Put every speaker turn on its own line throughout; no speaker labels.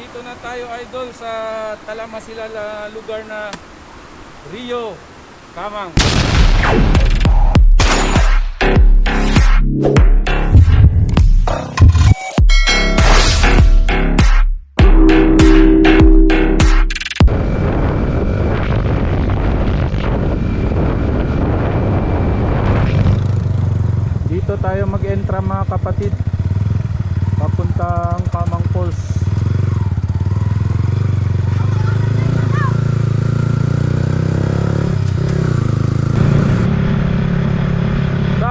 Nandito na tayo idol sa Talamasilal lugar na Rio Camang. Dito tayo mag-entra mga kapatid, papuntang Camang Falls.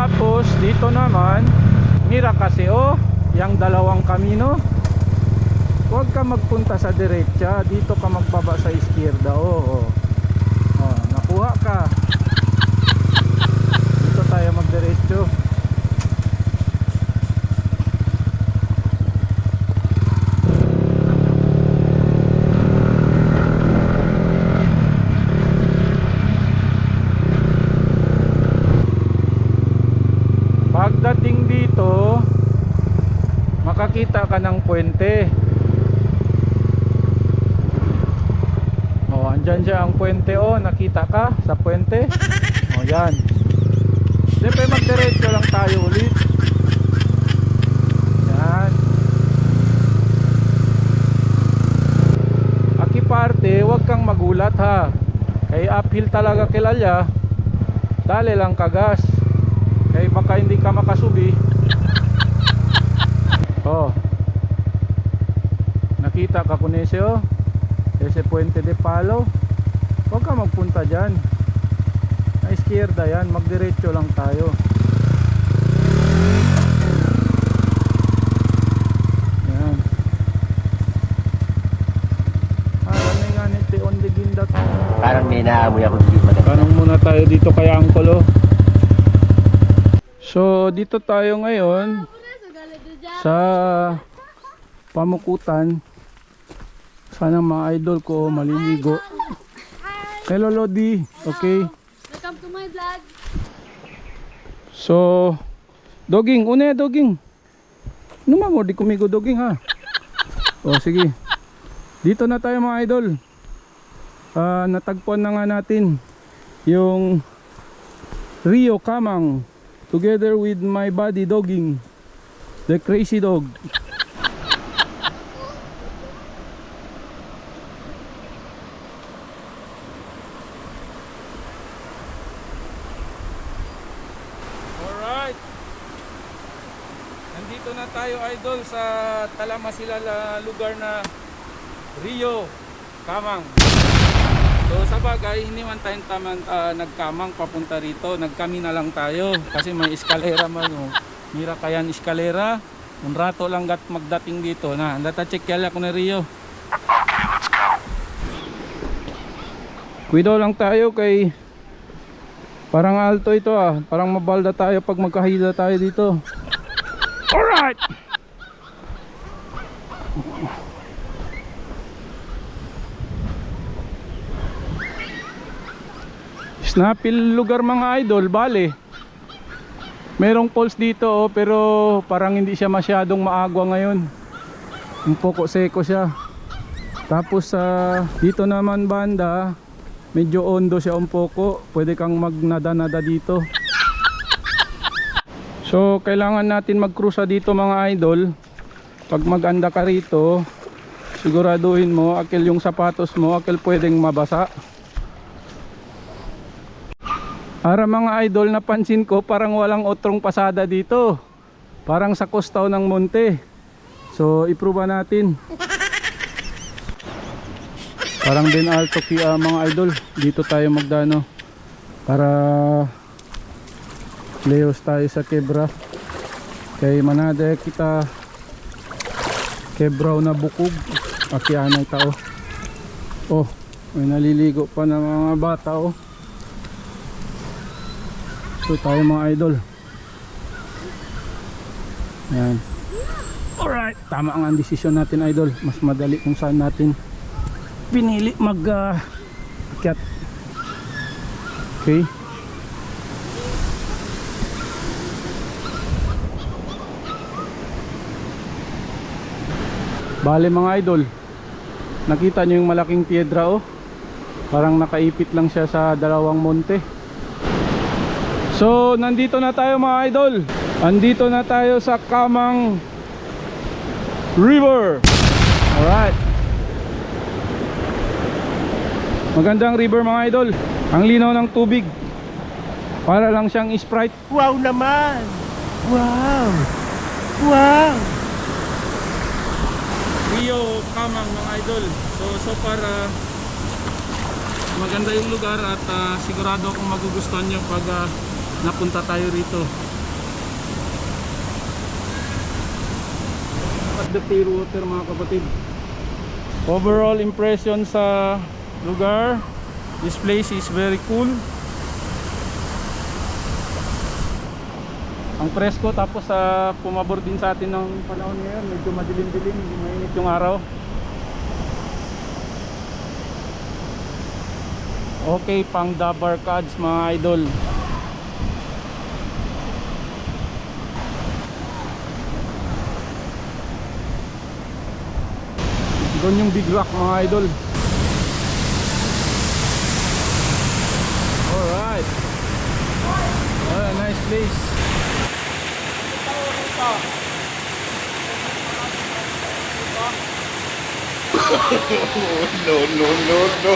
Tapos dito naman mira kasi yung dalawang kamino. Huwag ka magpunta sa diretsa, dito ka magbaba sa iskierda. Nakuha ka. Dito tayo magdiretso. Pagdating dito, makakita ka ng puwente. Andyan siya ang puwente. Nakita ka sa puwente. Yan. Siyempre magdiretso lang tayo ulit. Yan. Aki parte, huwag kang magulat ha. Kay uphill talaga kilala. Dali lang kagas. Kaya baka hindi ka makasubi. Nakita ka kunese ese Puente de Palo. Huwag ka magpunta dyan. Na izquierda yan, magdiretso lang tayo. Yan. May nga niti on the gindat.
Parang may naamoy ako hindi maganda.
Tanong muna tayo dito kay Angkolo. So dito tayo ngayon sa Pamukutan. Sana mga idol ko maliligo. Hello Lodi. Okay.
Welcome to my vlog.
So doging, une doging. Numamo di kumigo doging ha. Sige. Dito na tayo mga idol. Natagpuan na nga natin yung Rio Camang. Together with my buddy dogging, the crazy dog. Alright. Nandito na tayo idol sa Talamasilal lugar na Rio Camang. So sa bagay, hindi man tayong nagkamang papunta rito. Nagkami na lang tayo kasi may eskalera man. Mira kayan eskalera. Un rato lang magdating dito na. Andata check yala ko na Rio. Cuido lang tayo kay parang alto ito Parang mabalda tayo pag magkahila tayo dito. Alright! Snapil lugar mga idol, bale. Merong falls dito pero parang hindi siya masyadong maagwa ngayon. Un poco seko siya. Tapos dito naman banda, medyo ondo siya un poco. Pwede kang magnada-nada dito. So kailangan natin magkrusa dito mga idol. Pag maganda ka rito, siguraduhin mo akil yung sapatos mo, akil pwedeng mabasa. Para mga idol, napansin ko parang walang otrong pasada dito. Parang sa kostaw ng monte. So iproba natin. Parang din alto kaya mga idol. Dito tayo magdano para leos tayo sa kebra. Kay manada kita kebraw na bukog. Akianay tao. May naliligo pa ng mga bata So tayo mga idol. Ayan. Alright, tama ang desisyon natin idol. Mas madali kung saan natin pinili akyat. Okay. Bale mga idol, Nakita nyo yung malaking piedra oh. Parang nakaipit lang siya sa dalawang monte. So nandito na tayo mga idol. Andito na tayo sa Kamang River. Alright. Magandang river mga idol. Ang linaw ng tubig. Para lang siyang Sprite.
Wow naman! Wow! Wow!
Rio Kamang mga idol. So para maganda yung lugar at sigurado akong magugustuhan nyo pag napunta tayo rito. At the clear water mga kapatid. Overall impression sa lugar, this place is very cool. Ang presko, tapos pumabor din sa atin ng panahon ngayon, medyo madilim-dilim, hindi mainit yung araw. Okay pang Dabar Cards mga idol. Doon yung Big Rock mga idol. Alright. Oh, nice place.
No, no, no, no.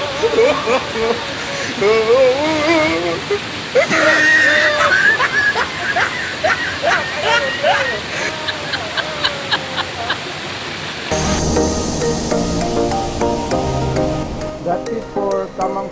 That's it for Kamang